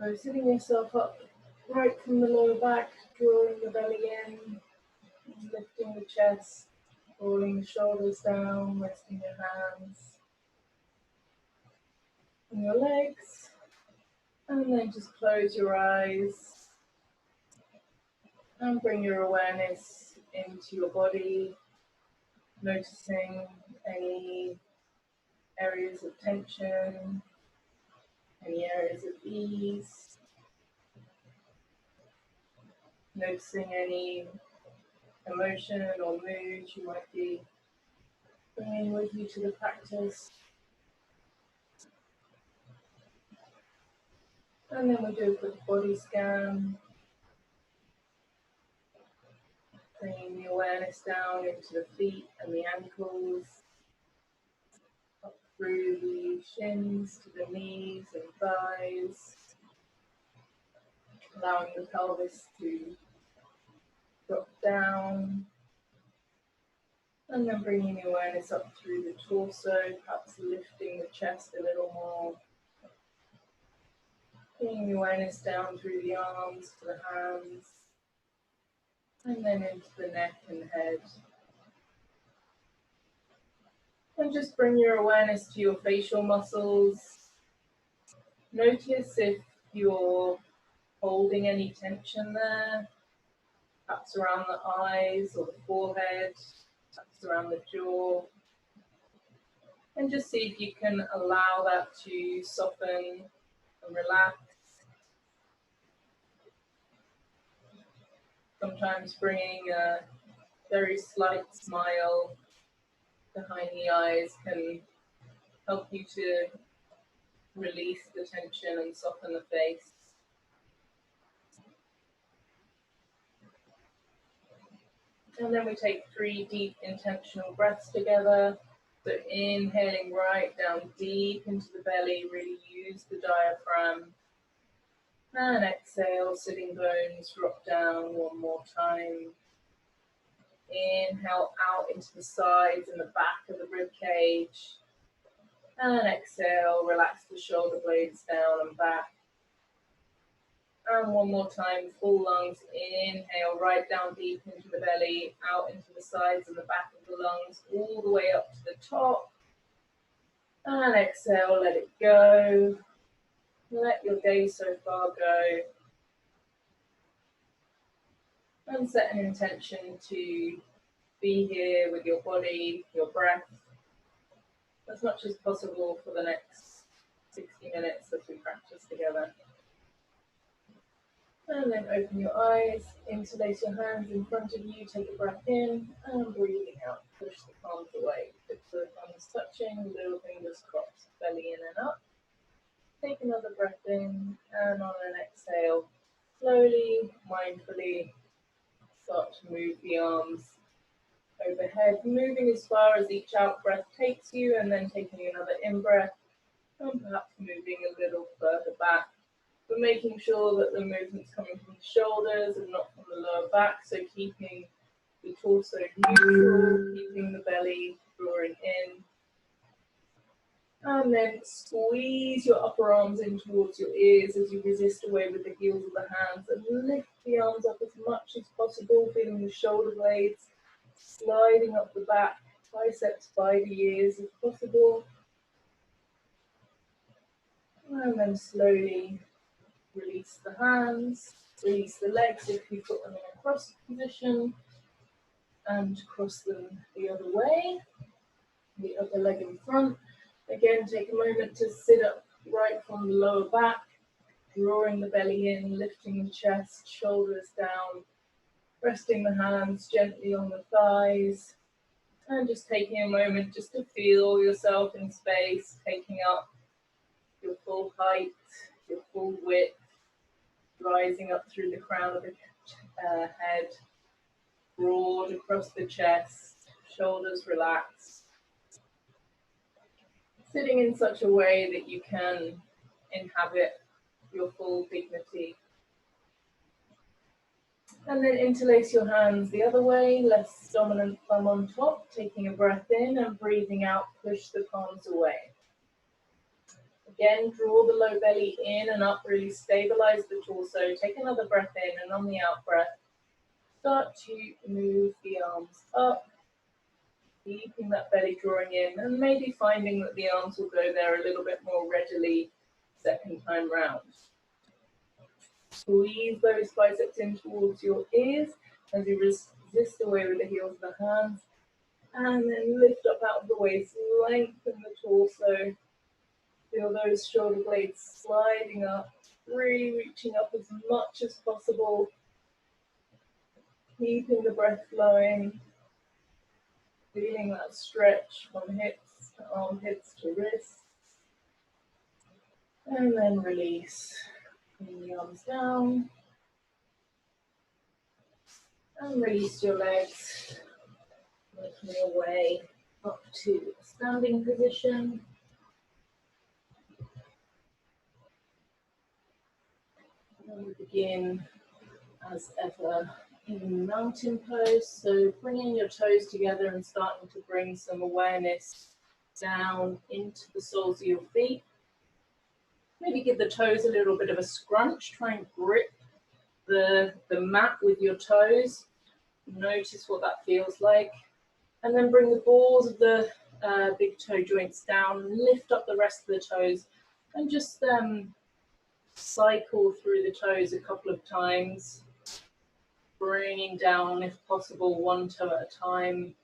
So sitting yourself up right from the lower back, drawing the belly in, lifting the chest, rolling the shoulders down, resting your hands on your legs, and then just close your eyes and bring your awareness into your body, noticing any areas of tension, any areas of ease, noticing any emotion or mood you might be bringing with you to the practice. And then we do a quick body scan, bringing the awareness down into the feet and the ankles, up through the shins to the knees and thighs, allowing the pelvis to drop down, and then bringing the awareness up through the torso, perhaps lifting the chest a little more, bringing the awareness down through the arms to the hands, and then into the neck and head. And just bring your awareness to your facial muscles. Notice if you're holding any tension there, perhaps around the eyes or the forehead, perhaps around the jaw. And just see if you can allow that to soften and relax. Sometimes bringing a very slight smile behind the eyes can help you to release the tension and soften the face. And then we take 3 deep intentional breaths together. So inhaling right down deep into the belly, really use the diaphragm. And exhale, sitting bones drop down one more time. Inhale out into the sides and the back of the rib cage. And exhale, relax the shoulder blades down and back. And one more time, full lungs. Inhale right down deep into the belly, out into the sides and the back of the lungs, all the way up to the top. And exhale, let it go. Let your day so far go. And set an intention to be here with your body, your breath, as much as possible for the next 60 minutes as we practice together. And then open your eyes, interlace your hands in front of you, take a breath in, and breathing out, push the palms away. Tips of the thumbs touching, little fingers crossed, belly in and up. Take another breath in, and on an exhale, slowly, mindfully, start to move the arms overhead, moving as far as each out breath takes you, and then taking another in-breath, and perhaps moving a little further back. But making sure that the movement's coming from the shoulders and not from the lower back, so keeping the torso neutral, keeping the belly drawing in. And then squeeze your upper arms in towards your ears as you resist away with the heels of the hands, and lift the arms up as much as possible, feeling the shoulder blades sliding up the back, biceps by the ears if possible. And then slowly release the hands, release the legs if you put them in a cross position, and cross them the other way, the other leg in front. Again, take a moment to sit up right from the lower back, drawing the belly in, lifting the chest, shoulders down, resting the hands gently on the thighs, and just taking a moment just to feel yourself in space, taking up your full height, your full width, rising up through the crown of the head, broad across the chest, shoulders relaxed. Sitting in such a way that you can inhabit your full dignity. And then interlace your hands the other way, less dominant thumb on top, taking a breath in and breathing out, push the palms away. Again, draw the low belly in and up, really stabilize the torso. Take another breath in, and on the out breath, start to move the arms up, keeping that belly drawing in, and maybe finding that the arms will go there a little bit more readily second time round. Squeeze those biceps in towards your ears as you resist away with the heels of the hands, and then lift up out of the waist, lengthen the torso. Feel those shoulder blades sliding up, really reaching up as much as possible, keeping the breath flowing, feeling that stretch from hips to armpits to wrists, and then release. Bring the arms down, and release your legs, making your way up to a standing position. And we begin as ever in mountain pose, so bringing your toes together and starting to bring some awareness down into the soles of your feet. Maybe give the toes a little bit of a scrunch, try and grip the mat with your toes. Notice what that feels like. And then bring the balls of the big toe joints down, lift up the rest of the toes, and just cycle through the toes a couple of times, bringing down, if possible, one toe at a time.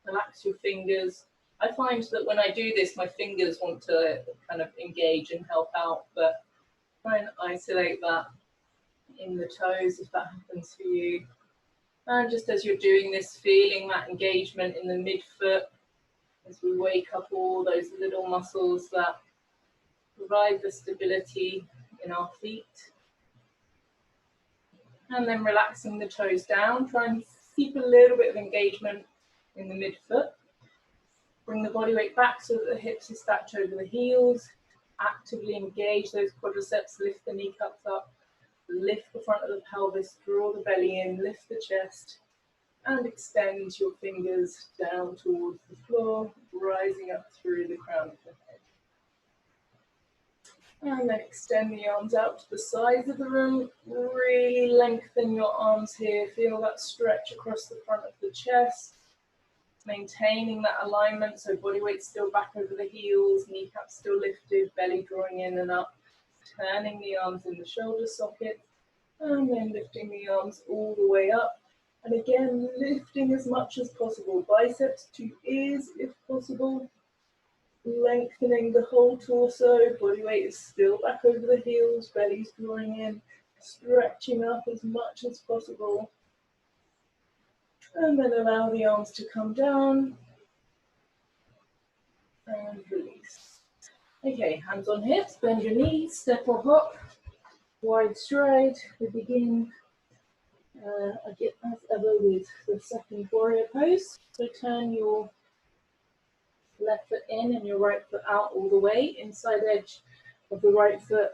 Relax your fingers. I find that when I do this, my fingers want to kind of engage and help out, but try and isolate that in the toes if that happens for you. And just as you're doing this, feeling that engagement in the midfoot as we wake up all those little muscles that provide the stability in our feet. And then relaxing the toes down, try and keep a little bit of engagement in the midfoot. Bring the body weight back so that the hips are stacked over the heels. Actively engage those quadriceps, lift the kneecaps up, lift the front of the pelvis, draw the belly in, lift the chest, and extend your fingers down towards the floor, rising up through the crown of the head. And then extend the arms out to the sides of the room. Really lengthen your arms here. Feel that stretch across the front of the chest. Maintaining that alignment, so body weight still back over the heels, kneecaps still lifted, belly drawing in and up. Turning the arms in the shoulder socket. And then lifting the arms all the way up. And again, lifting as much as possible. Biceps to ears if possible. Lengthening the whole torso, body weight is still back over the heels, belly's drawing in, stretching up as much as possible. And then allow the arms to come down and release. Okay, hands on hips, bend your knees, step or hop, wide stride. We begin again as ever with the second warrior pose. So turn your left foot in and your right foot out all the way, inside edge of the right foot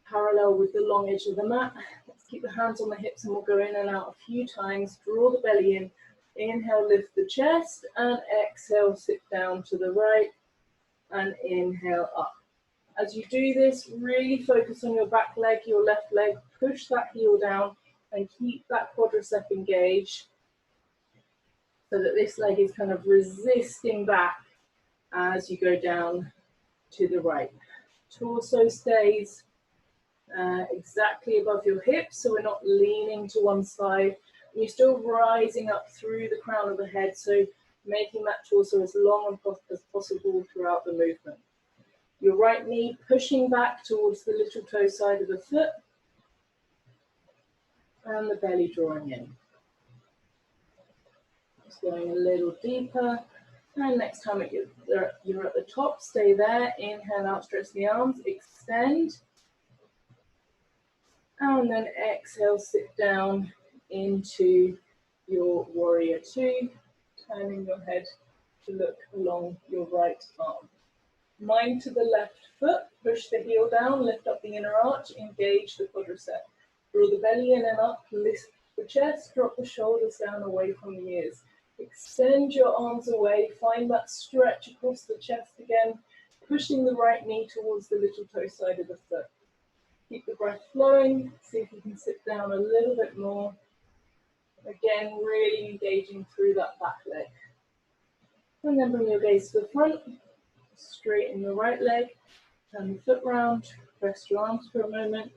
parallel with the long edge of the mat. Let's keep the hands on the hips and we'll go in and out a few times. Draw the belly in, inhale, lift the chest, and exhale, sit down to the right, and inhale up. As you do this, really focus on your back leg, your left leg, push that heel down and keep that quadricep engaged so that this leg is kind of resisting back as you go down to the right. Torso stays exactly above your hips, so we're not leaning to one side. You're still rising up through the crown of the head, so making that torso as long as possible throughout the movement. Your right knee pushing back towards the little toe side of the foot, and the belly drawing in. Just going a little deeper. And next time you're at the top, stay there. Inhale, outstretch the arms, extend. And then exhale, sit down into your warrior two, turning your head to look along your right arm. Mind to the left foot, push the heel down, lift up the inner arch, engage the quadricep. Draw the belly in and up, lift the chest, drop the shoulders down away from the ears. Extend your arms away, find that stretch across the chest again, pushing the right knee towards the little toe side of the foot. Keep the breath flowing. See if you can sit down a little bit more. Again, really engaging through that back leg. And then bring your gaze to the front. Straighten the right leg. Turn the foot round. Rest your arms for a moment.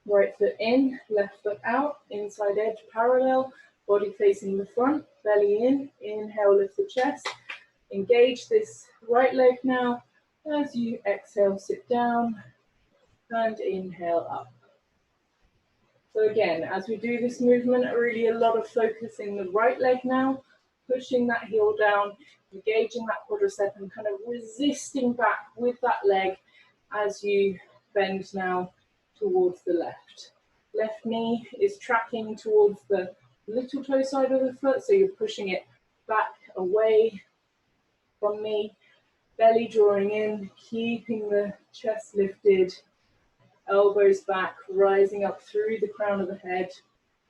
Right foot in, left foot out. Inside edge parallel. Body facing the front. Belly in. Inhale, lift the chest. Engage this right leg now. As you exhale, sit down. And inhale up. So again, as we do this movement, really a lot of focus in the right leg now, pushing that heel down, engaging that quadricep and kind of resisting back with that leg as you bend now towards the left. Left knee is tracking towards the little toe side of the foot, so you're pushing it back away from me, belly drawing in, keeping the chest lifted, elbows back, rising up through the crown of the head,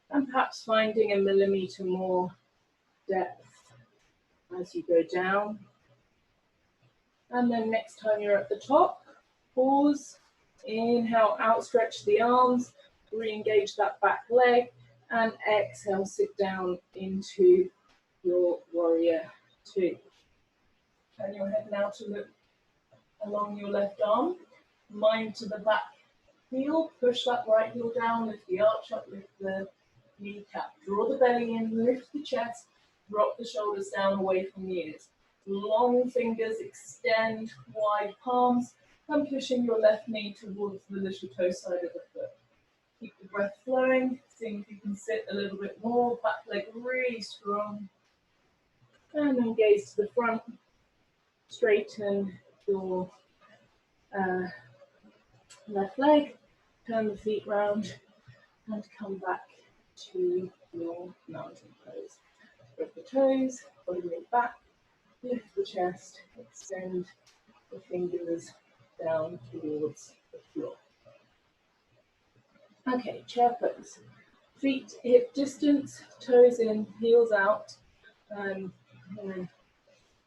and perhaps finding a millimeter more depth as you go down. And then next time you're at the top, pause, inhale, outstretch the arms, re-engage that back leg, and exhale, sit down into your warrior two. Turn your head now to look along your left arm, mind to the back heel, push that right heel down, lift the arch up, lift the kneecap, draw the belly in, lift the chest, drop the shoulders down away from the ears. Long fingers, extend wide palms, and pushing your left knee towards the little toe side of the foot. Keep the breath flowing, seeing if you can sit a little bit more, back leg really strong. And then gaze to the front, straighten your left leg, turn the feet round, and come back to your mountain pose. Grab the toes, body weight back, lift the chest, extend the fingers down towards the floor. Okay, chair pose. Feet hip distance, toes in, heels out. I'm going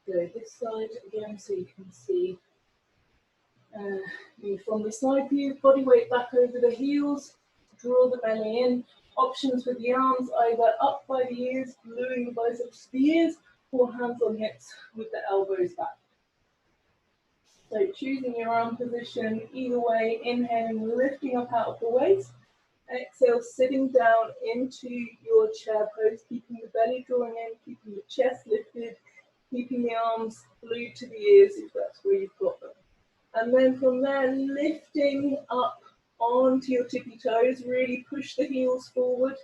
to go this side again so you can see you from the side view. Body weight back over the heels, draw the belly in. Options with the arms, either up by the ears, gluing the biceps to the ears, or hands on hips with the elbows back. So choosing your arm position, either way, inhaling, lifting up out of the waist. Exhale, sitting down into your chair pose, keeping the belly drawing in, keeping the chest lifted, keeping the arms glued to the ears if that's where you've got them. And then from there, lifting up onto your tippy toes, really push the heels forward,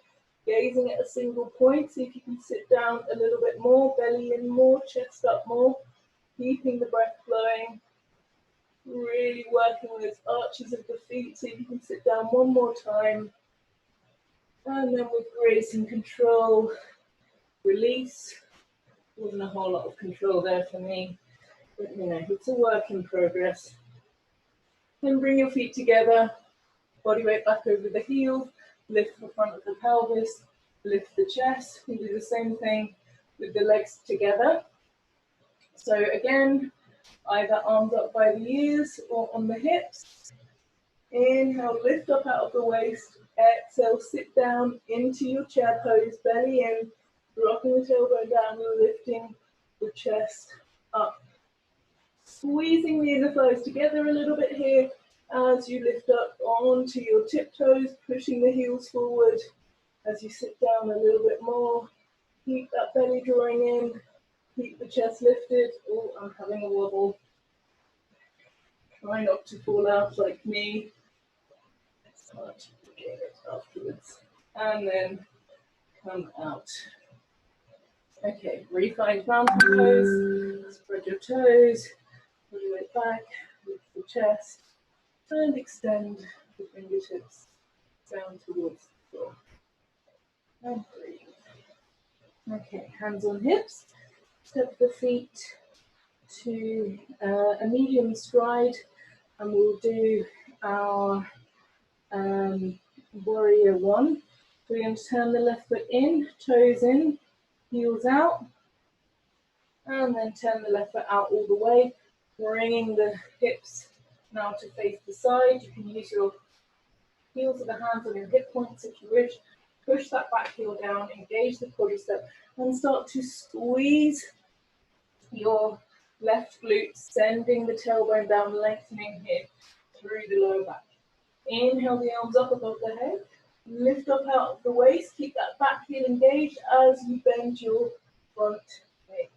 gazing at a single point. See if you can sit down a little bit more, belly in more, chest up more, keeping the breath flowing. Really working those arches of the feet. See if you can sit down one more time. And then with grace and control, release. Wasn't a whole lot of control there for me, but you know, it's a work in progress. Then bring your feet together, body weight back over the heels, lift the front of the pelvis, lift the chest. We do the same thing with the legs together. So again, either arms up by the ears or on the hips. Inhale, lift up out of the waist. Exhale, sit down into your chair pose, belly in, dropping the tailbone down and lifting the chest up. Squeezing the inner thighs together a little bit here as you lift up onto your tiptoes, pushing the heels forward as you sit down a little bit more. Keep that belly drawing in, keep the chest lifted. Oh, I'm having a wobble. Try not to fall out like me. It's hard to get it afterwards. And then come out. Okay, refind mountain pose. Spread your toes, pull your weight back, lift the chest, and extend the fingertips down towards the floor. And breathe. Okay, hands on hips. Step the feet to a medium stride, and we'll do our warrior one. So we're going to turn the left foot in, toes in, heels out, and then turn the left foot out all the way. Bringing the hips now to face the side. You can use your heels of the hands on your hip points if you wish. Push that back heel down, engage the quadricep, and start to squeeze your left glute, sending the tailbone down, lengthening here through the lower back. Inhale the arms up above the head. Lift up out of the waist. Keep that back heel engaged as you bend your front leg.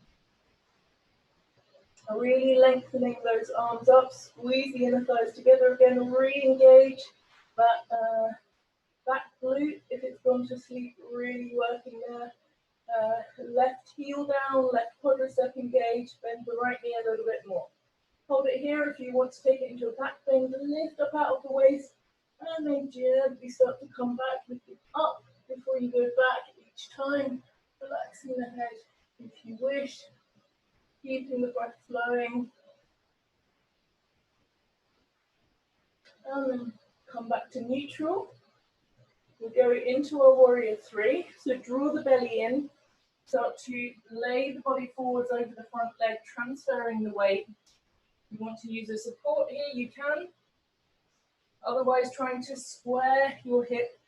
Really lengthening those arms up. Squeeze the inner thighs together again. Re-engage that back glute if it's gone to sleep. Really working there. Left heel down, left quadricep engaged. Bend the right knee a little bit more. Hold it here if you want to take it into a back bend. Lift up out of the waist. And then gently start to come back, lifting up before you go back each time, relaxing the head if you wish, keeping the breath flowing. And then come back to neutral. We'll go into our warrior three. So draw the belly in, start to lay the body forwards over the front leg, transferring the weight. If you want to use a support here, you can. Otherwise, trying to square your hip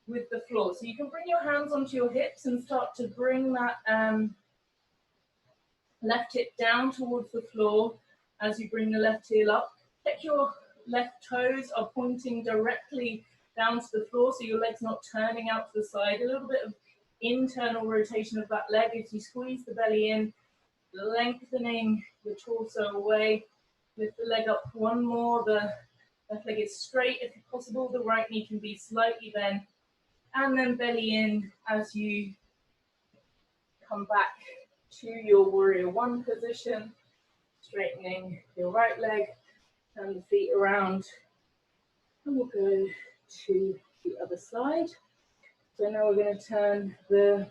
with the floor. So you can bring your hands onto your hips and start to bring that left hip down towards the floor as you bring the left heel up. Check your left toes are pointing directly down to the floor so your leg's not turning out to the side. A little bit of internal rotation of that leg as you squeeze the belly in, lengthening the torso away. Lift the leg up one more. The left leg is straight if possible. The right knee can be slightly bent. And then belly in as you come back to your warrior one position, straightening your right leg, turn the feet around, and we'll go to the other side. So now we're going to turn the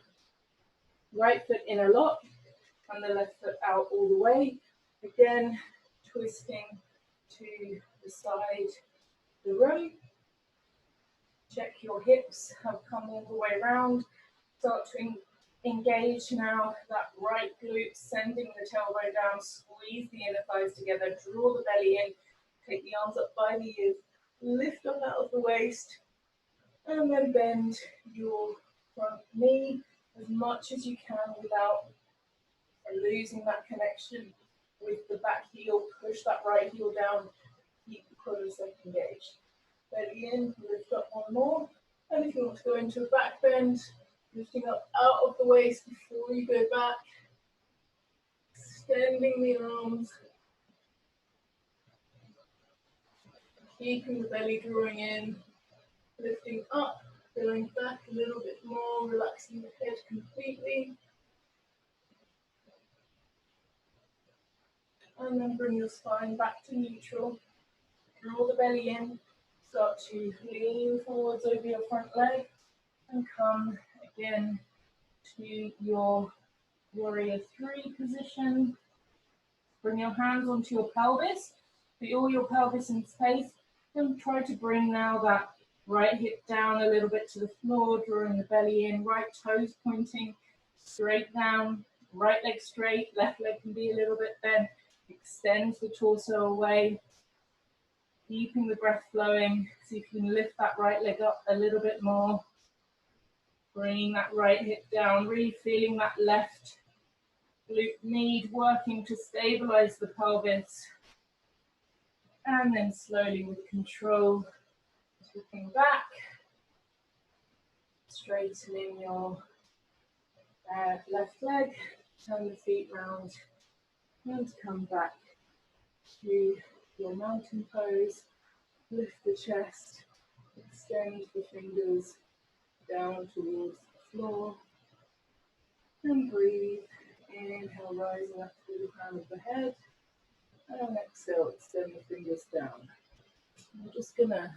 right foot in a lock and the left foot out all the way. Again, twisting to the side of the room. Check your hips have come all the way around. Start to engage now that right glute, sending the tailbone down, squeeze the inner thighs together, draw the belly in, take the arms up by the ears, lift them out of the waist, and then bend your front knee as much as you can without losing that connection with the back heel. Push that right heel down, keep the quadricep engaged. Belly in, lift up one more. And if you want to go into a back bend, lifting up out of the waist before you go back, extending the arms, keeping the belly drawing in, lifting up, going back a little bit more, relaxing the head completely. And then bring your spine back to neutral. Draw the belly in, start to lean forwards over your front leg, and come again to your warrior three position. Bring your hands onto your pelvis, put all your pelvis in space, and try to bring now that right hip down a little bit to the floor, drawing the belly in, right toes pointing straight down, right leg straight, left leg can be a little bit bent, extend the torso away, keeping the breath flowing. See if you can lift that right leg up a little bit more, bringing that right hip down, really feeling that left glute med working to stabilize the pelvis. And then slowly with control, looking back, straightening your left leg, turn the feet round, and come back to your mountain pose. Lift the chest, extend the fingers down towards the floor, and breathe. Inhale, rising up through the crown of the head, and exhale, extend the fingers down. I'm just going to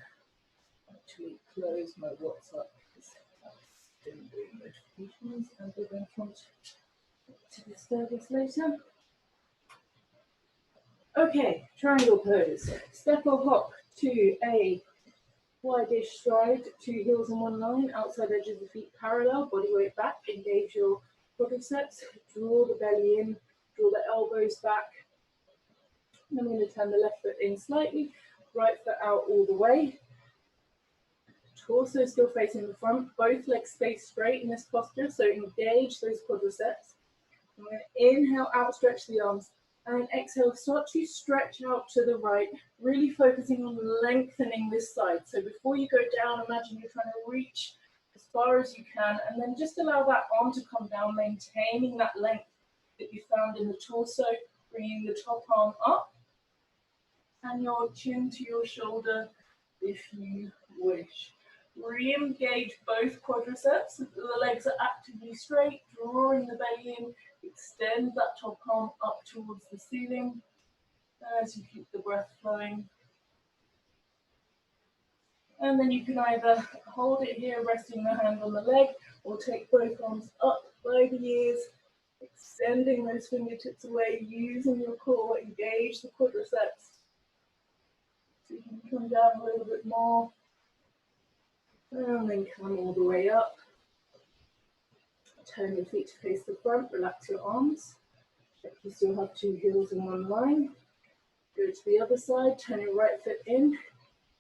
actually close my WhatsApp because I've been doing notifications and I don't want to disturb us later. Okay, triangle pose. Step or hop to a wide-ish stride, two heels in one line, outside edges of the feet parallel, body weight back, engage your quadriceps, draw the belly in, draw the elbows back, I'm going to turn the left foot in slightly, right foot out all the way. Torso still facing the front, both legs stay straight in this posture, so engage those quadriceps. I'm going to inhale, outstretch the arms, and exhale, start to stretch out to the right, really focusing on lengthening this side. So before you go down, imagine you're trying to reach as far as you can, and then just allow that arm to come down, maintaining that length that you found in the torso, bringing the top arm up, and your chin to your shoulder if you wish. Re-engage both quadriceps. The legs are actively straight, drawing the belly in. Extend that top arm up towards the ceiling as you keep the breath flowing. And then you can either hold it here, resting the hand on the leg, or take both arms up by the ears, extending those fingertips away, using your core, engage the quadriceps. So you can come down a little bit more, and then come all the way up. Turn your feet to face the front, relax your arms. Check you still have two heels in one line. Go to the other side, turn your right foot in,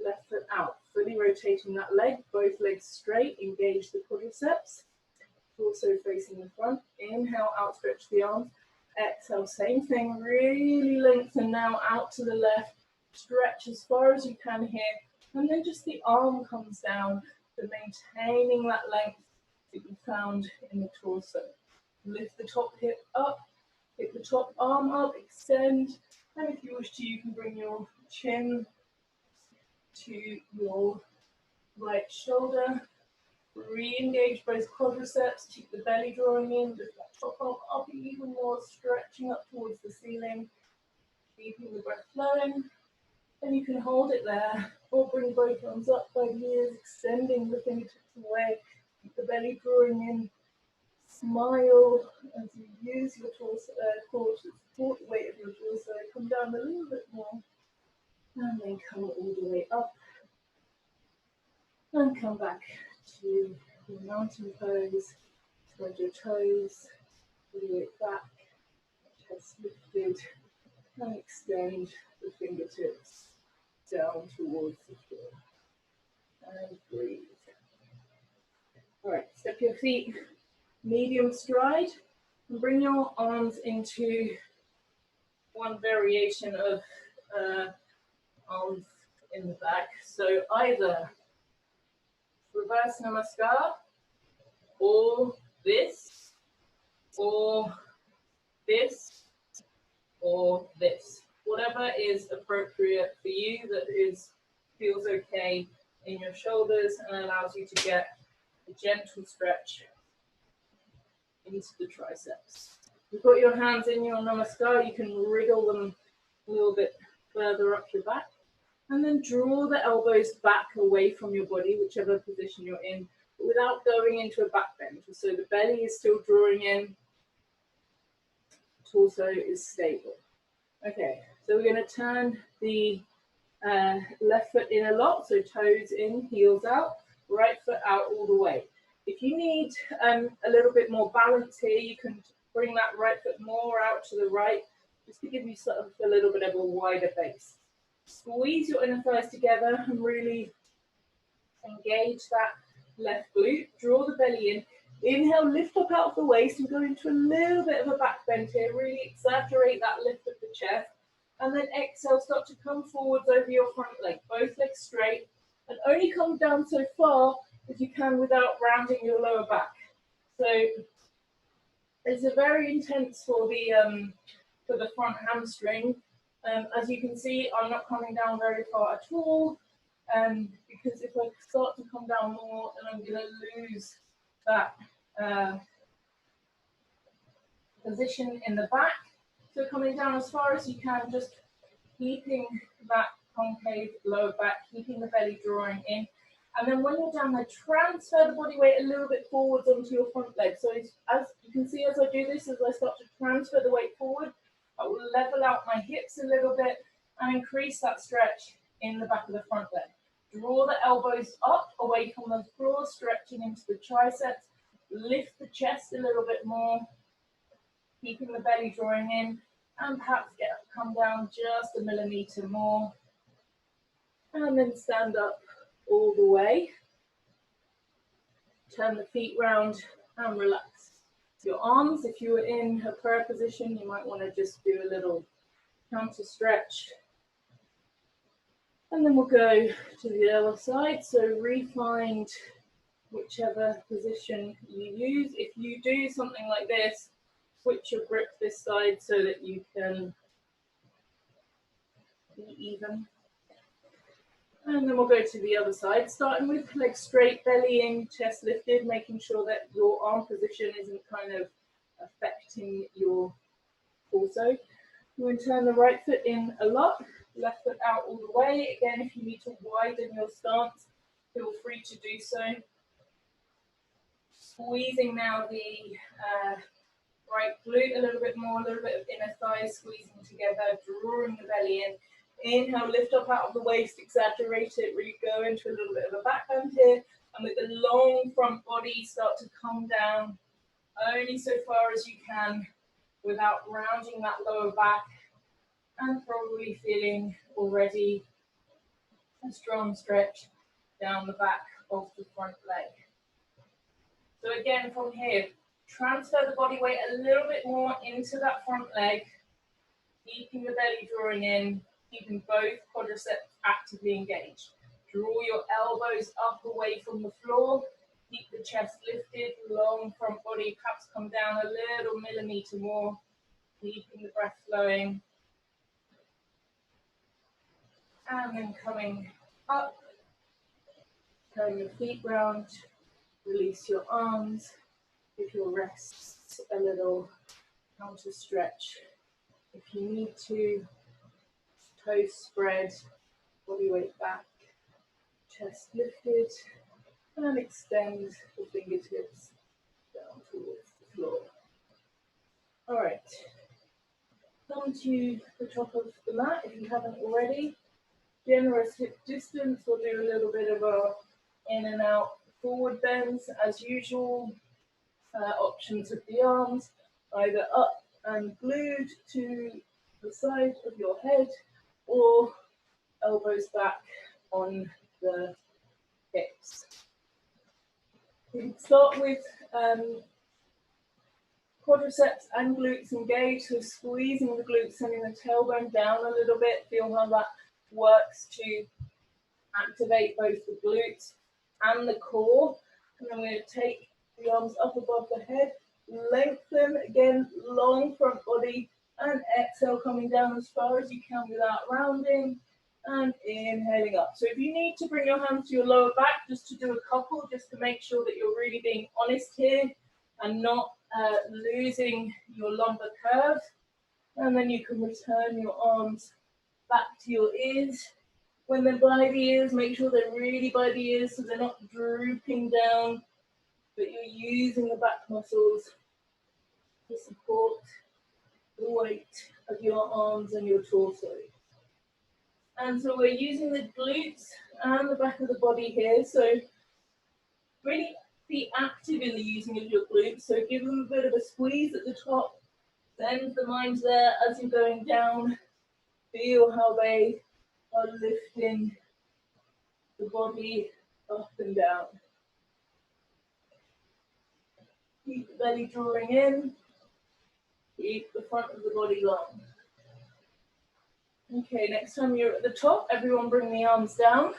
left foot out. Fully rotating that leg, both legs straight, engage the quadriceps. Also facing the front. Inhale, outstretch the arms. Exhale, same thing, really lengthen now out to the left. Stretch as far as you can here. And then just the arm comes down, so maintaining that length that you found in the torso. Lift the top hip up, pick the top arm up, extend, and if you wish to, you can bring your chin to your right shoulder. Re-engage both quadriceps, keep the belly drawing in, lift that top arm up even more, stretching up towards the ceiling, keeping the breath flowing. And you can hold it there, or bring both arms up by the ears, extending the fingertips away, keep the belly drawing in. Smile as you use your torso, core to support the weight of your torso. Come down a little bit more, and then come all the way up, and come back to your mountain pose. Spread your toes, pull it back, chest lifted, and extend the fingertips down towards the floor. And breathe. All right, step your feet medium stride, and bring your arms into one variation of arms in the back. So either reverse namaskar, or this, or this, or this. Whatever is appropriate for you, that feels okay in your shoulders and allows you to get a gentle stretch into the triceps. You've got your hands in your namaskar, you can wriggle them a little bit further up your back, and then draw the elbows back away from your body, whichever position you're in, but without going into a back bend. So the belly is still drawing in, torso is stable. Okay, so we're going to turn the left foot in a lot, so toes in, heels out, right foot out all the way. If you need a little bit more balance here, you can bring that right foot more out to the right, just to give you sort of a little bit of a wider base. Squeeze your inner thighs together and really engage that left glute. Draw the belly in. Inhale, lift up out of the waist and go into a little bit of a back bend here. Really exaggerate that lift of the chest. And then exhale, start to come forwards over your front leg. Both legs straight. And only come down so far as you can without rounding your lower back. So it's a very intense for the front hamstring. As you can see, I'm not coming down very far at all, because if I start to come down more, then I'm going to lose that position in the back. So coming down as far as you can, just keeping that concave lower back, keeping the belly drawing in. And then when you're down there, transfer the body weight a little bit forwards onto your front leg. So as you can see, as I do this, as I start to transfer the weight forward, I will level out my hips a little bit and increase that stretch in the back of the front leg. Draw the elbows up away from the floor, stretching into the triceps. Lift the chest a little bit more, keeping the belly drawing in. And perhaps come down just a millimetre more. And then stand up all the way. Turn the feet round and relax your arms. If you were in a prayer position, you might want to just do a little counter stretch. And then we'll go to the other side. So re-find whichever position you use. If you do something like this, switch your grip this side so that you can be even. And then we'll go to the other side, starting with legs straight, belly in, chest lifted, making sure that your arm position isn't kind of affecting your torso. You can turn the right foot in a lot, left foot out all the way. Again, if you need to widen your stance, feel free to do so. Squeezing now the right glute a little bit more, a little bit of inner thigh squeezing together, drawing the belly in. Inhale, lift up out of the waist, exaggerate it, really go into a little bit of a back bend here. And with the long front body, start to come down only so far as you can without rounding that lower back, and probably feeling already a strong stretch down the back of the front leg. So again, from here, transfer the body weight a little bit more into that front leg, keeping the belly drawing in, keeping both quadriceps actively engaged. Draw your elbows up away from the floor, keep the chest lifted, long front body, perhaps come down a little millimetre more, keeping the breath flowing. And then coming up, turn your feet round, release your arms, give your wrists a little counter stretch. If you need to, toes spread, body weight back, chest lifted, and extend the fingertips down towards the floor. All right, come to the top of the mat if you haven't already. Generous hip distance, we'll do a little bit of a in and out forward bends as usual. Options of the arms, either up and glued to the side of your head or elbows back on the hips. We can start with quadriceps and glutes engaged, so squeezing the glutes, sending the tailbone down a little bit. Feel how that works to activate both the glutes and the core. And then we're going to take the arms up above the head, lengthen, again, long front body, and exhale, coming down as far as you can without rounding, and inhaling up. So if you need to bring your hands to your lower back, just to do a couple, just to make sure that you're really being honest here and not losing your lumbar curve. And then you can return your arms back to your ears. When they're by the ears, make sure they're really by the ears so they're not drooping down, but you're using the back muscles to support the weight of your arms and your torso. And so we're using the glutes and the back of the body here. So really be active in the using of your glutes. So give them a bit of a squeeze at the top. Send the mind there as you're going down. Feel how they are lifting the body up and down. Keep the belly drawing in. Keep the front of the body long. Okay, next time you're at the top, everyone bring the arms down.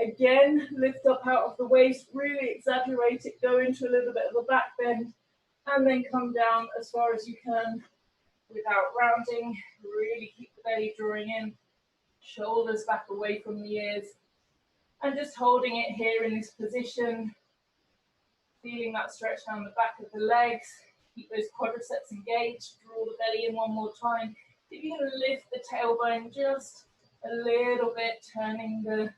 Again, lift up out of the waist, really exaggerate it, go into a little bit of a back bend, and then come down as far as you can without rounding. Really keep the belly drawing in, shoulders back away from the ears, and just holding it here in this position, feeling that stretch down the back of the legs. Keep those quadriceps engaged, draw the belly in one more time. If you can lift the tailbone just a little bit, turning the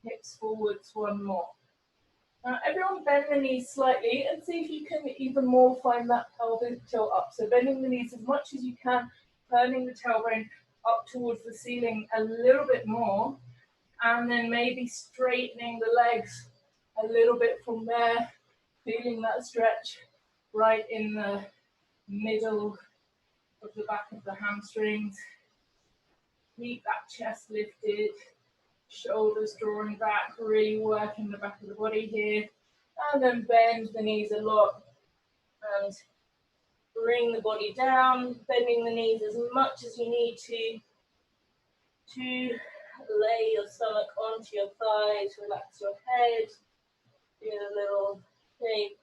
hips forwards one more. Now everyone bend the knees slightly and see if you can even more find that pelvic tilt up. So bending the knees as much as you can, turning the tailbone up towards the ceiling a little bit more, and then maybe straightening the legs a little bit from there, feeling that stretch right in the middle of the back of the hamstrings. Keep that chest lifted, shoulders drawing back, really working the back of the body here. And then bend the knees a lot and bring the body down, bending the knees as much as you need to lay your stomach onto your thighs, relax your head, do a little shape,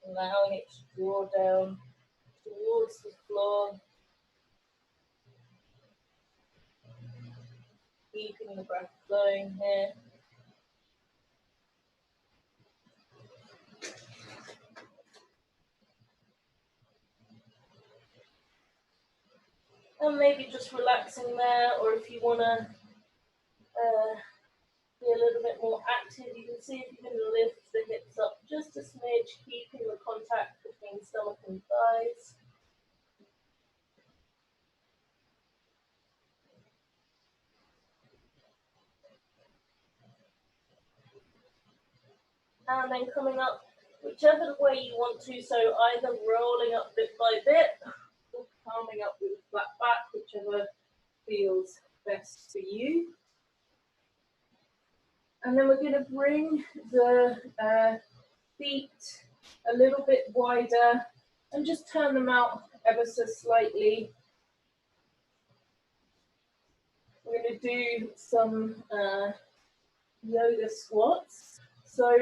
allowing it to draw down towards the floor, keeping the breath flowing here. And maybe just relaxing there, or if you want to be a little bit more active, you can see if you can lift the hips up just a smidge, keeping the contact between stomach and thighs. And then coming up whichever way you want to, so either rolling up bit by bit or coming up with a flat back, whichever feels best for you. And then we're going to bring the feet a little bit wider and just turn them out ever so slightly. We're going to do some yoga squats. So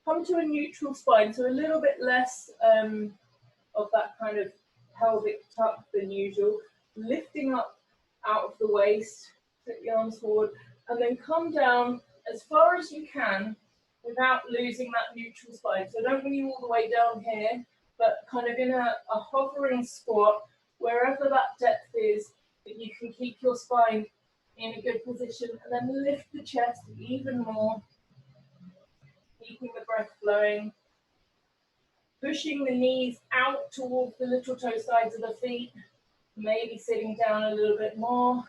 come to a neutral spine, so a little bit less of that kind of pelvic tuck than usual. Lifting up out of the waist, put the arms forward, and then come down as far as you can without losing that neutral spine. So don't bring you all the way down here, but kind of in a hovering squat, wherever that depth is, that you can keep your spine in a good position, and then lift the chest even more, keeping the breath flowing, pushing the knees out towards the little toe sides of the feet, maybe sitting down a little bit more,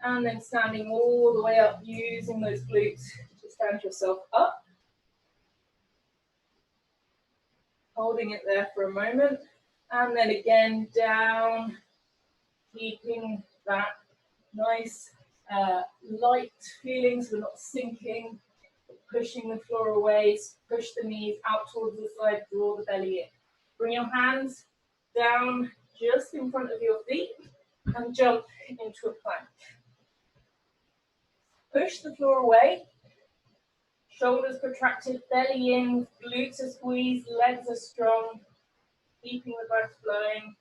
and then standing all the way up, using those glutes to stand yourself up. Holding it there for a moment, and then again down, keeping that nice light feeling, so we're not sinking, pushing the floor away, push the knees out towards the side, draw the belly in. Bring your hands down just in front of your feet and jump into a plank. Push the floor away, shoulders protracted, belly in, glutes are squeezed, legs are strong, keeping the breath flowing.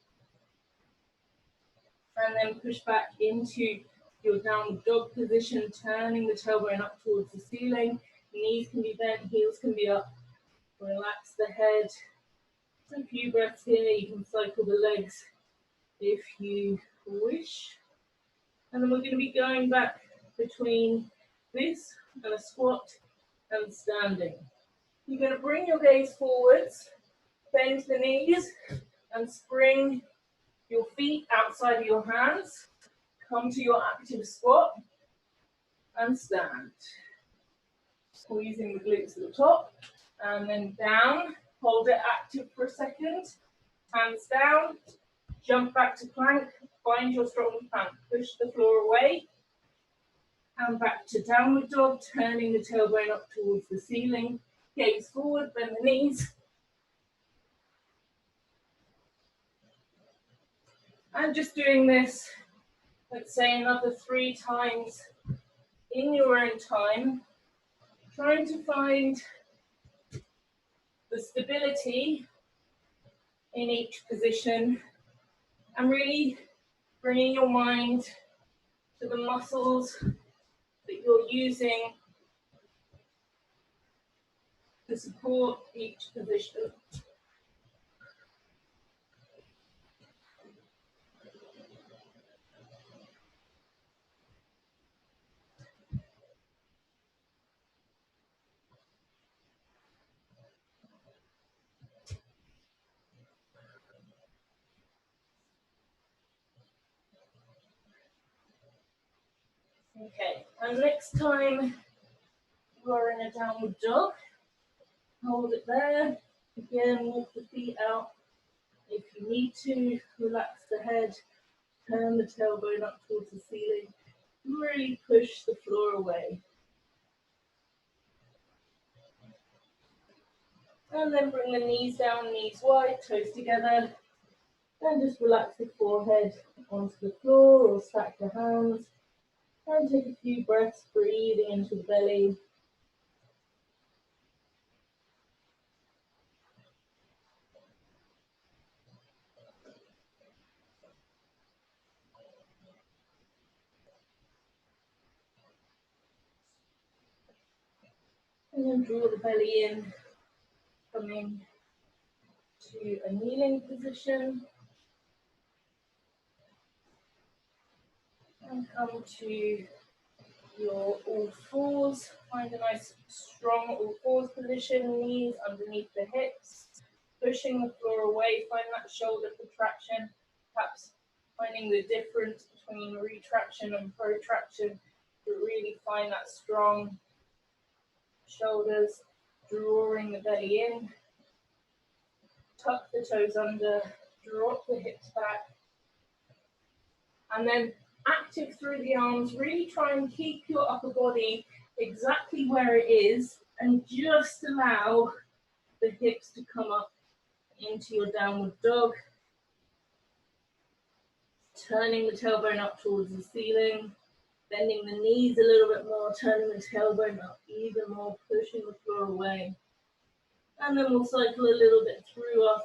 And then push back into your downward dog position, turning the tailbone up towards the ceiling. Knees can be bent, heels can be up. Relax the head. A few breaths here. You can cycle the legs if you wish. And then we're going to be going back between this and a squat and standing. You're going to bring your gaze forwards, bend the knees, and spring your feet outside of your hands. Come to your active squat and stand. Squeezing the glutes at the top, and then down. Hold it active for a second. Hands down. Jump back to plank. Find your strong plank. Push the floor away. And back to downward dog, turning the tailbone up towards the ceiling. Gaze forward, bend the knees. And just doing this, let's say another 3 times in your own time. Trying to find the stability in each position and really bringing your mind to the muscles that you're using to support each position. Okay, and next time you're in a downward dog, hold it there. Again, walk the feet out If you need to, relax the head, turn the tailbone up towards the ceiling, really push the floor away. And then bring the knees down, knees wide, toes together, and just relax the forehead onto the floor or stack the hands. And take a few breaths, breathing into the belly. And then draw the belly in, coming to a kneeling position. And come to your all fours. Find a nice strong all fours position, knees underneath the hips. Pushing the floor away, find that shoulder contraction, perhaps finding the difference between retraction and protraction to really find that strong shoulders, drawing the belly in, tuck the toes under, drop the hips back, and then active through the arms. Really try and keep your upper body exactly where it is and just allow the hips to come up into your downward dog. Turning the tailbone up towards the ceiling, bending the knees a little bit more, turning the tailbone up even more, pushing the floor away. And then we'll cycle a little bit through our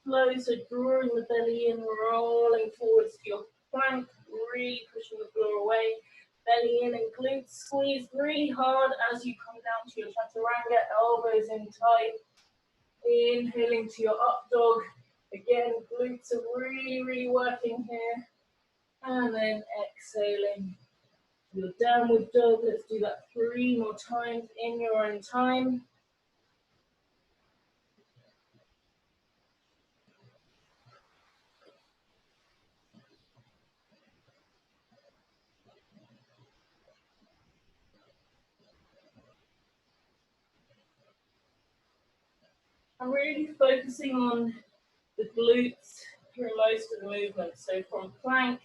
flow, so drawing the belly in, rolling forwards to your plank, really pushing the floor away. Belly in and glutes squeeze really hard as you come down to your chaturanga, elbows in tight. Inhaling to your up dog. Again, glutes are really, really working here. And then exhaling to your downward dog. Let's do that 3 more times in your own time. I'm really focusing on the glutes through most of the movement. So from plank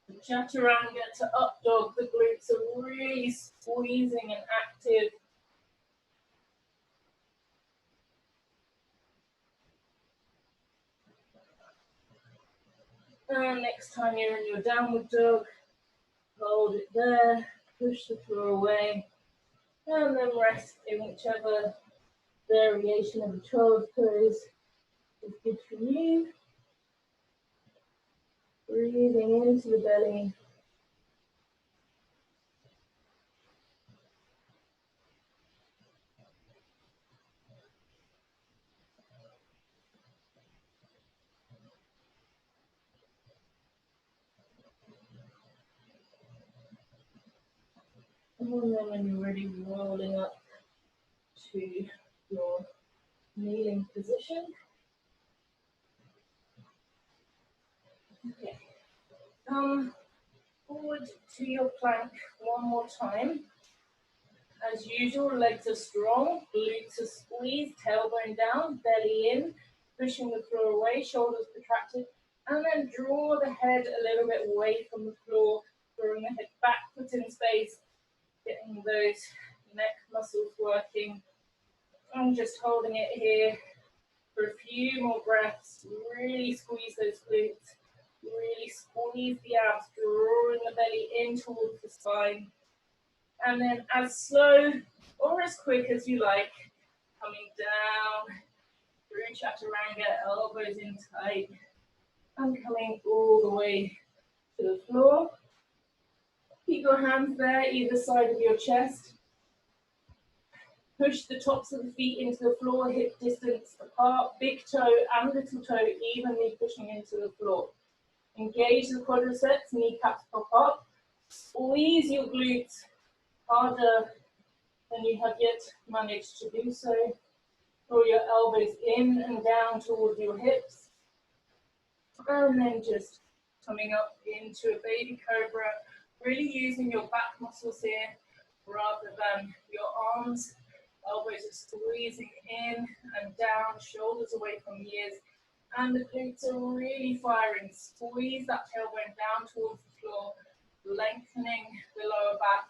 to chaturanga to up dog, the glutes are really squeezing and active. And next time you're in your downward dog, hold it there, push the floor away, and then rest in whichever variation of the 12 toes is good for you. Breathing into the belly. And then when you're ready, rolling up to your kneeling position. Okay. Come forward to your plank one more time. As usual, legs are strong, glutes are squeezed, tailbone down, belly in, pushing the floor away, shoulders protracted, and then draw the head a little bit away from the floor, drawing the head back, foot in space, getting those neck muscles working, and just holding it here for a few more breaths. Really squeeze those glutes, really squeeze the abs, drawing the belly in towards the spine. And then as slow or as quick as you like, coming down through chaturanga, elbows in tight, and coming all the way to the floor. Keep your hands there, either side of your chest. Push the tops of the feet into the floor, hip distance apart, big toe and little toe evenly pushing into the floor. Engage the quadriceps, kneecaps pop up. Squeeze your glutes harder than you have yet managed to do so. Draw your elbows in and down towards your hips. And then just coming up into a baby cobra, really using your back muscles here rather than your arms. Elbows are squeezing in and down, shoulders away from ears. And the glutes are really firing. Squeeze that tailbone down towards the floor, lengthening the lower back,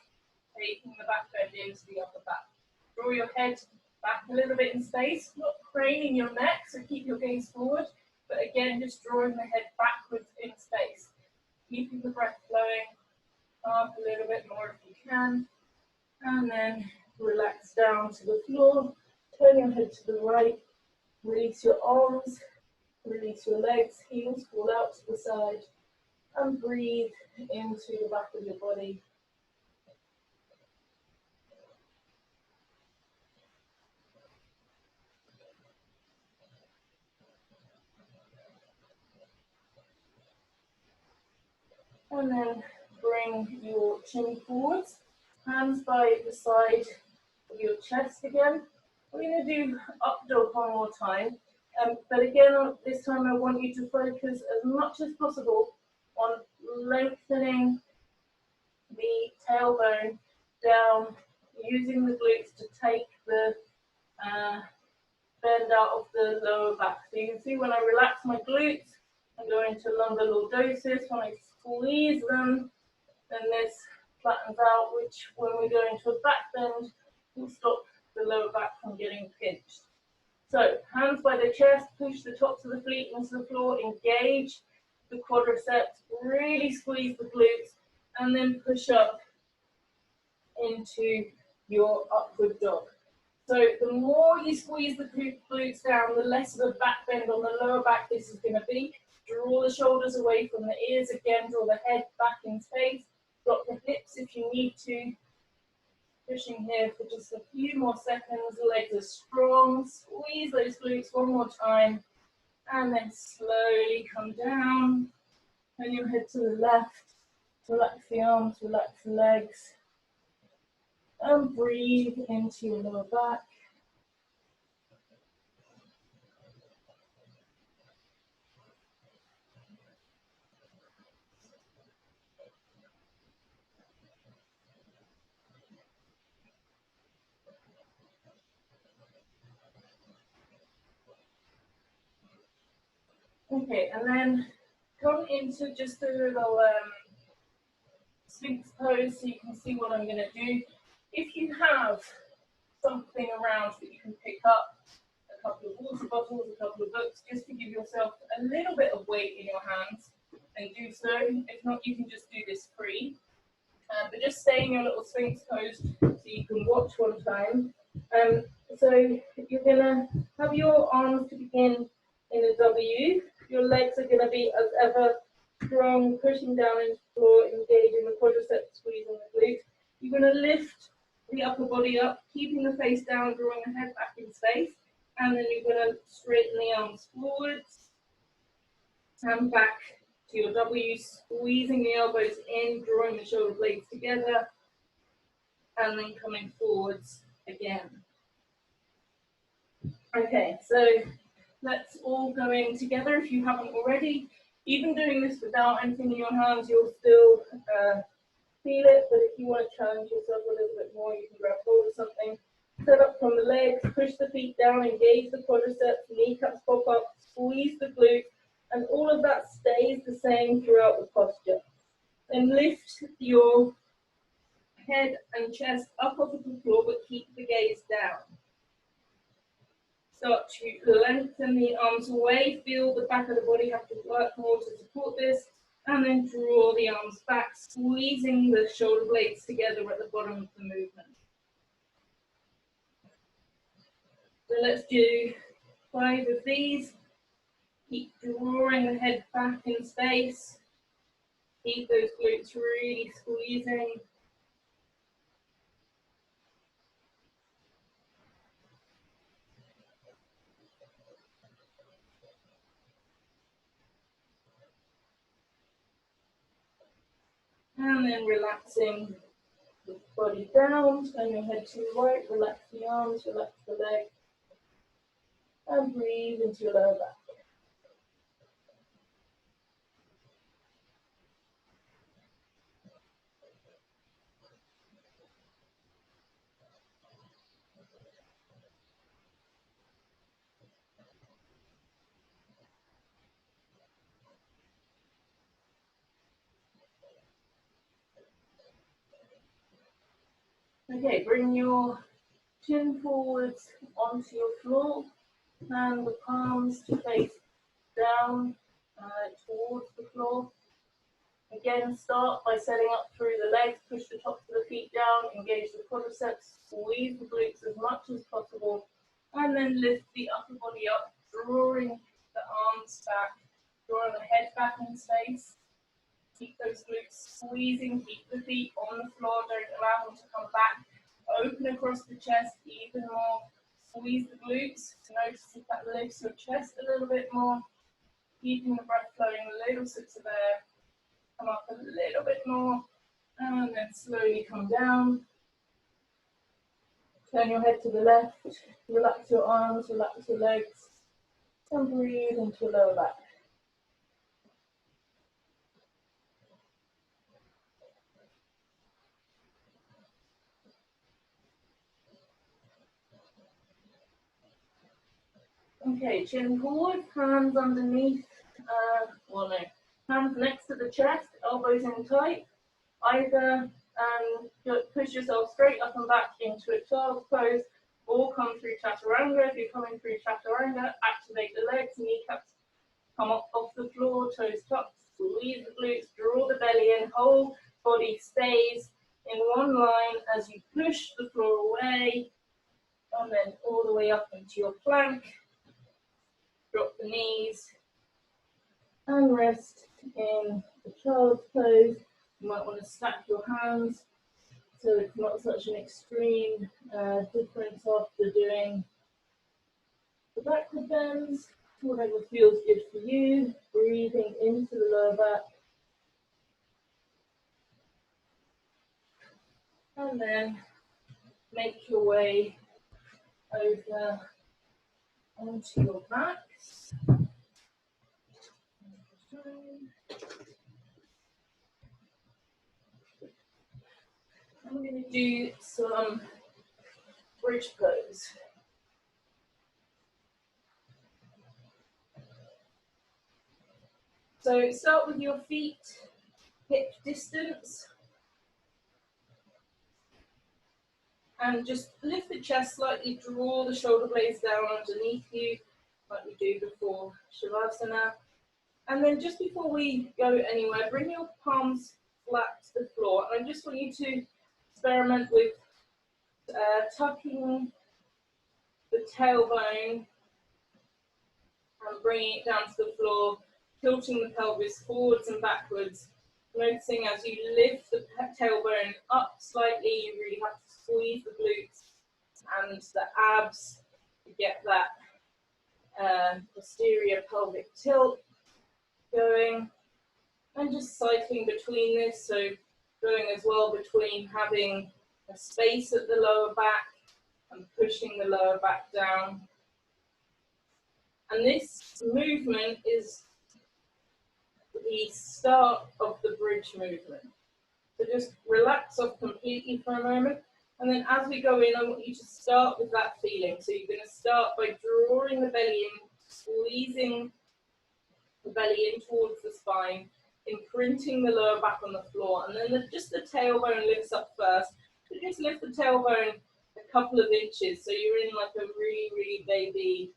taking the back bend into the upper back. Draw your head back a little bit in space, not craning your neck, so keep your gaze forward, but again, just drawing the head backwards in space. Keeping the breath flowing up a little bit more if you can, and then relax down to the floor. Turn your head to the right, release your arms, release your legs, heels fall out to the side, and breathe into the back of your body. And then bring your chin forwards, hands by the side of your chest again. We're going to do up dog one more time. But again, this time I want you to focus as much as possible on lengthening the tailbone down, using the glutes to take the bend out of the lower back. So you can see when I relax my glutes, I go into lumbar lordosis. When I squeeze them, then this flattens out, which when we go into a back bend, will stop the lower back from getting pinched. So hands by the chest, push the tops of the feet into the floor, engage the quadriceps, really squeeze the glutes, and then push up into your upward dog. So the more you squeeze the glutes down, the less of a back bend on the lower back this is going to be. Draw the shoulders away from the ears again, draw the head back in space, drop the hips if you need to. Pushing here for just a few more seconds, legs are strong, squeeze those glutes one more time, and then slowly come down, turn your head to the left, relax the arms, relax the legs, and breathe into your lower back. Okay, and then come into just a little Sphinx pose so you can see what I'm going to do. If you have something around that you can pick up, a couple of water bottles, a couple of books, just to give yourself a little bit of weight in your hands, and do so. If not, you can just do this free. But just stay in your little Sphinx pose so you can watch one time. So you're going to have your arms to begin in a W. Your legs are going to be as ever strong, pushing down into the floor, engaging the quadriceps, squeezing the glutes. You're going to lift the upper body up, keeping the face down, drawing the head back in space. And then you're going to straighten the arms forwards and back to your W, squeezing the elbows in, drawing the shoulder blades together, and then coming forwards again. Okay, so let's all go in together if you haven't already. Even doing this without anything in your hands, you'll still feel it, but if you want to challenge yourself a little bit more, you can grab hold of something. Set up from the legs, push the feet down, engage the quadriceps, kneecaps pop up, squeeze the glutes, and all of that stays the same throughout the posture. Then lift your head and chest up off of the floor, but keep the gaze down. Start to lengthen the arms away, feel the back of the body have to work more to support this, and then draw the arms back, squeezing the shoulder blades together at the bottom of the movement. So let's do 5 of these. Keep drawing the head back in space. Keep those glutes really squeezing. And then relaxing the body down, turn your head to the right, relax the arms, relax the legs, and breathe into your lower back. Okay, bring your chin forwards onto your floor and the palms to face down towards the floor. Again, start by setting up through the legs, push the tops of the feet down, engage the quadriceps, squeeze the glutes as much as possible, and then lift the upper body up, drawing the arms back, drawing the head back in space. Keep those glutes squeezing, keep the feet on the floor, don't allow them to come back. Open across the chest even more. Squeeze the glutes. Notice if that lifts your chest a little bit more. Keeping the breath flowing, little sips of air. Come up a little bit more. And then slowly come down. Turn your head to the left. Relax your arms, relax your legs. And breathe into your lower back. Okay, chin forward, hands underneath, hands next to the chest, elbows in tight. Either push yourself straight up and back into a child's pose, or come through chaturanga. If you're coming through chaturanga, activate the legs, kneecaps come up off the floor, toes tucked, squeeze the glutes, draw the belly in, whole body stays in one line as you push the floor away, and then all the way up into your plank. Drop the knees and rest in the child's pose. You might want to stack your hands so it's not such an extreme difference after doing the backward bends. Whatever feels good for you. Breathing into the lower back. And then make your way over onto your backs. I'm going to do some bridge pose. So start with your feet hip distance. And just lift the chest slightly, draw the shoulder blades down underneath you, like we do before Shavasana. And then just before we go anywhere, bring your palms flat to the floor. And I just want you to experiment with tucking the tailbone and bringing it down to the floor, tilting the pelvis forwards and backwards. Noticing as you lift the tailbone up slightly, you really have to squeeze the glutes and the abs to get that posterior pelvic tilt going, and just cycling between this, so going as well between having a space at the lower back and pushing the lower back down. And this movement is the start of the bridge movement. So just relax off completely for a moment. And then as we go in, I want you to start with that feeling. So you're going to start by drawing the belly in, squeezing the belly in towards the spine, imprinting the lower back on the floor. And then just the tailbone lifts up first. So just lift the tailbone a couple of inches. So you're in like a really, really baby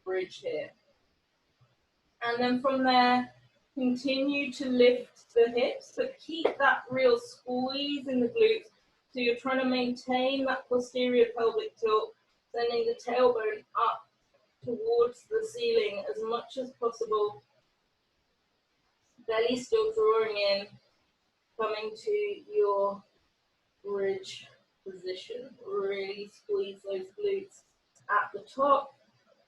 bridge here. And then from there, continue to lift the hips, but keep that real squeeze in the glutes. So you're trying to maintain that posterior pelvic tilt, sending the tailbone up towards the ceiling as much as possible. Belly still drawing in, coming to your bridge position. Really squeeze those glutes at the top.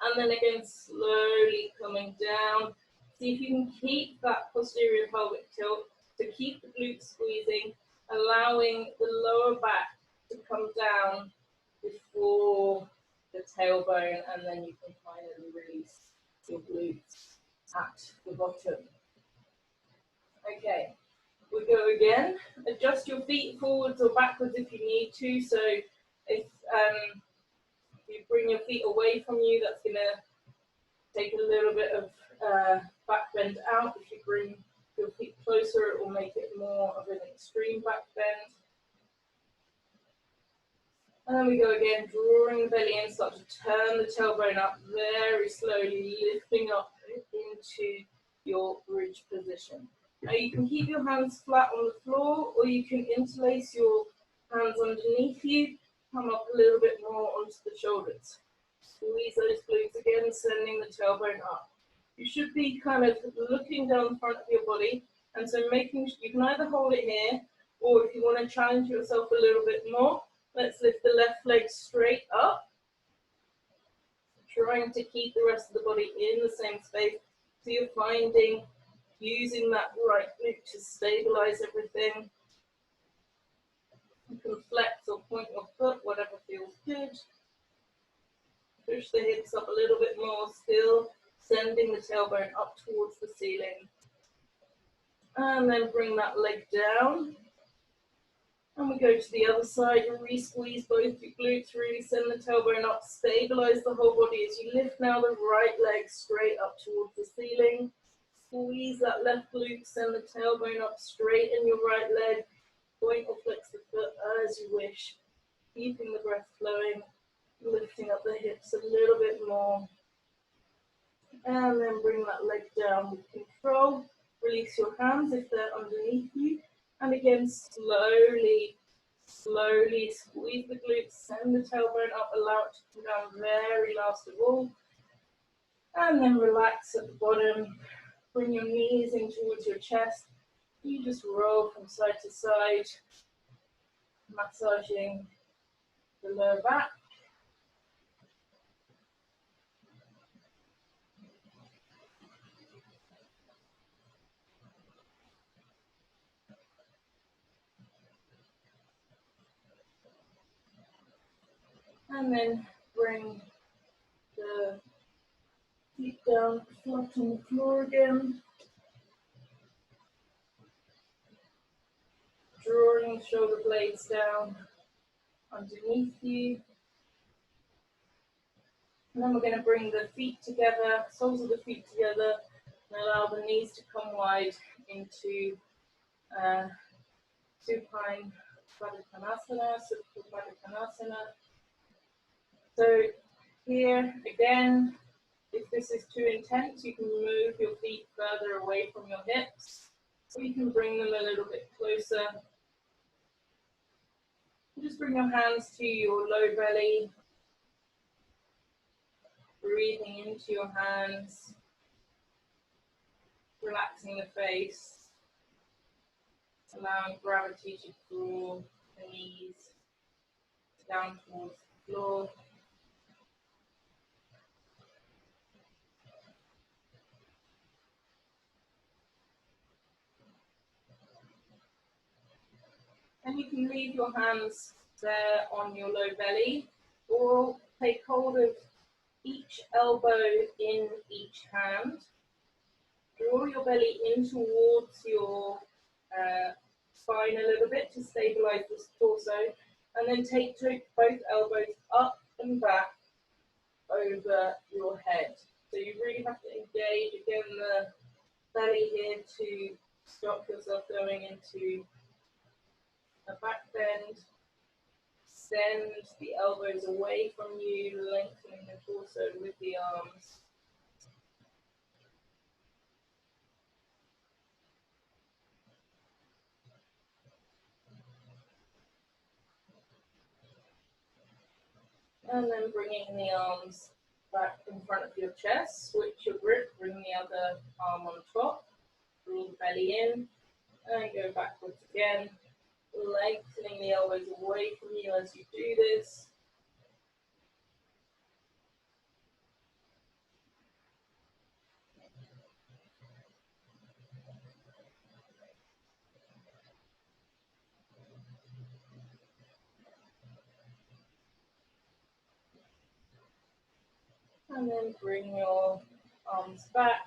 And then again, slowly coming down. See if you can keep that posterior pelvic tilt, to keep the glutes squeezing, allowing the lower back to come down before the tailbone, and then you can finally release your glutes at the bottom. Okay, we go again. Adjust your feet forwards or backwards if you need to. So if you bring your feet away from you, that's going to take a little bit of back bend out. If you bring your feet closer, it will make it more of an extreme back bend. And then we go again, drawing the belly in, start to turn the tailbone up very slowly, lifting up into your bridge position. Now you can keep your hands flat on the floor, or you can interlace your hands underneath you, come up a little bit more onto the shoulders. Squeeze those glutes again, sending the tailbone up. You should be kind of looking down the front of your body, and so making, you can either hold it here, or if you want to challenge yourself a little bit more, let's lift the left leg straight up, trying to keep the rest of the body in the same space. So you're finding, using that right glute to stabilize everything. You can flex or point your foot, whatever feels good. Push the hips up a little bit more, still sending the tailbone up towards the ceiling. And then bring that leg down. And we go to the other side, re-squeeze both your glutes, really send the tailbone up, stabilize the whole body as you lift now the right leg straight up towards the ceiling. Squeeze that left glute, send the tailbone up, straighten your right leg, point or flex the foot as you wish, keeping the breath flowing, lifting up the hips a little bit more. And then bring that leg down with control. Release your hands if they're underneath you. And again, slowly squeeze the glutes, send the tailbone up, allow it to come down very last of all. And then relax at the bottom. Bring your knees in towards your chest. You just roll from side to side, massaging the lower back. And then bring the feet down, flat on the floor again. Drawing the shoulder blades down underneath you. And then we're going to bring the feet together, soles of the feet together, and allow the knees to come wide into supine Padottanasana, Padottanasana. So here again, if this is too intense, you can move your feet further away from your hips, or you can bring them a little bit closer. Just bring your hands to your low belly, breathing into your hands, relaxing the face, allowing gravity to draw the knees down towards the floor. And you can leave your hands there on your low belly, or take hold of each elbow in each hand. Draw your belly in towards your spine a little bit to stabilize the torso, and then take both elbows up and back over your head. So you really have to engage again the belly here to stop yourself going into a back bend. Send the elbows away from you, lengthening the torso with the arms. And then bringing the arms back in front of your chest, switch your grip, bring the other arm on top, draw the belly in, and go backwards again, lengthening the elbows away from you as you do this. And then bring your arms back,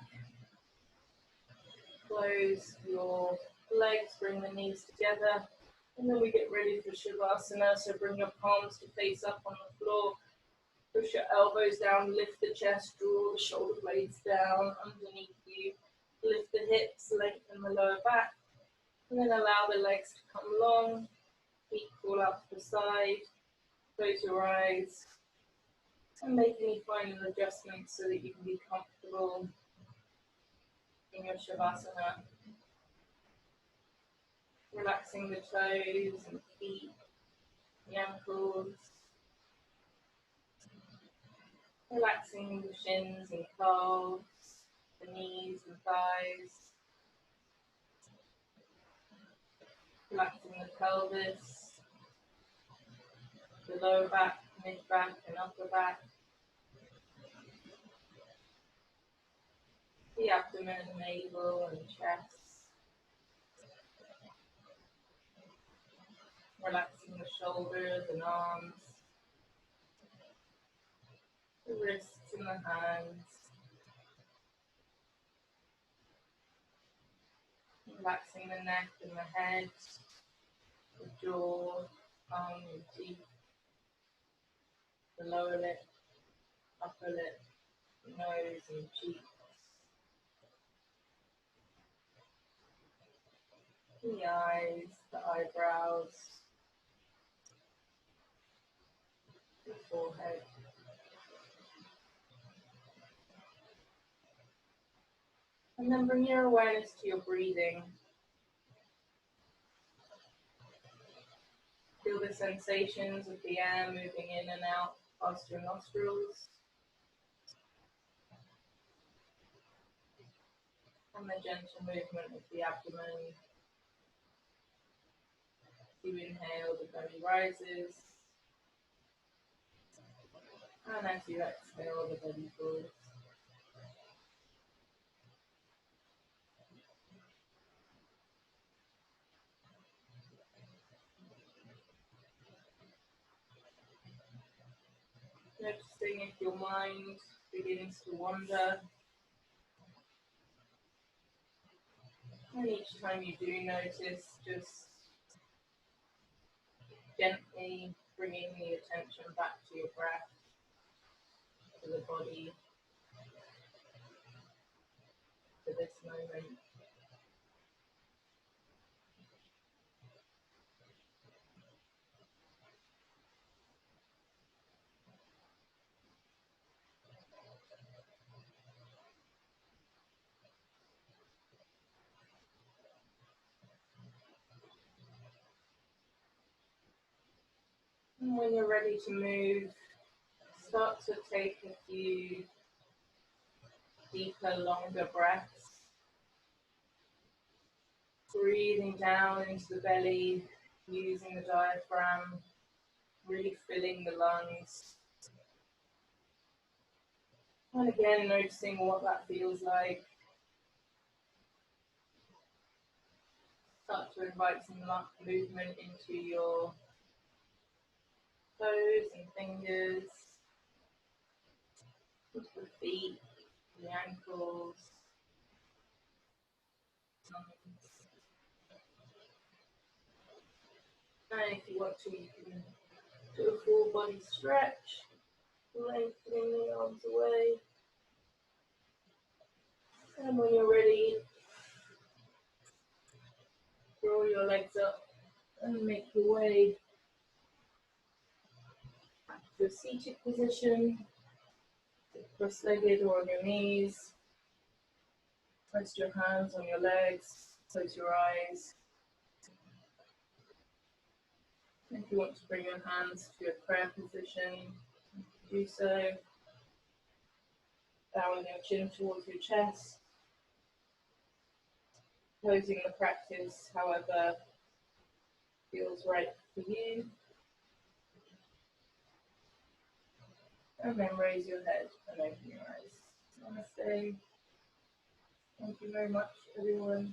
close your legs, bring the knees together, and then we get ready for Shavasana. So bring your palms to face up on the floor, push your elbows down, lift the chest, draw the shoulder blades down underneath you, lift the hips, lengthen the lower back, and then allow the legs to come long, feet fall out to the side, Close your eyes and make any final adjustments so that you can be comfortable in your Shavasana. Relaxing the toes and feet, the ankles. Relaxing the shins and calves, the knees and thighs. Relaxing the pelvis, the lower back, mid-back and upper back. The abdomen, navel and chest. Relaxing the shoulders and arms. The wrists and the hands. Relaxing the neck and the head, the jaw, tongue and teeth, the lower lip, upper lip, the nose and cheeks, the eyes, the eyebrows, the forehead. And then bring your awareness to your breathing. Feel the sensations of the air moving in and out past your nostrils. And the gentle movement of the abdomen. As you inhale, the belly rises. And as you exhale, the belly falls. Noticing if your mind begins to wander. And each time you do notice, just gently bringing the attention back to your breath, to the body, to this moment. And when you're ready to move, start to take a few deeper, longer breaths. Breathing down into the belly, using the diaphragm, really filling the lungs. And again, noticing what that feels like. Start to invite some movement into your toes and fingers, into the feet, the ankles, thumbs. And if you want to, you can do a full body stretch, lengthening the arms away. And when you're ready, draw your legs up and make your way back to a seated position, cross-legged or on your knees. Rest your hands on your legs, close your eyes. If you want to bring your hands to a prayer position, do so. Bowing your chin towards your chest. Closing the practice however feels right for you. And then raise your head and open your eyes. Namaste. Thank you very much, everyone.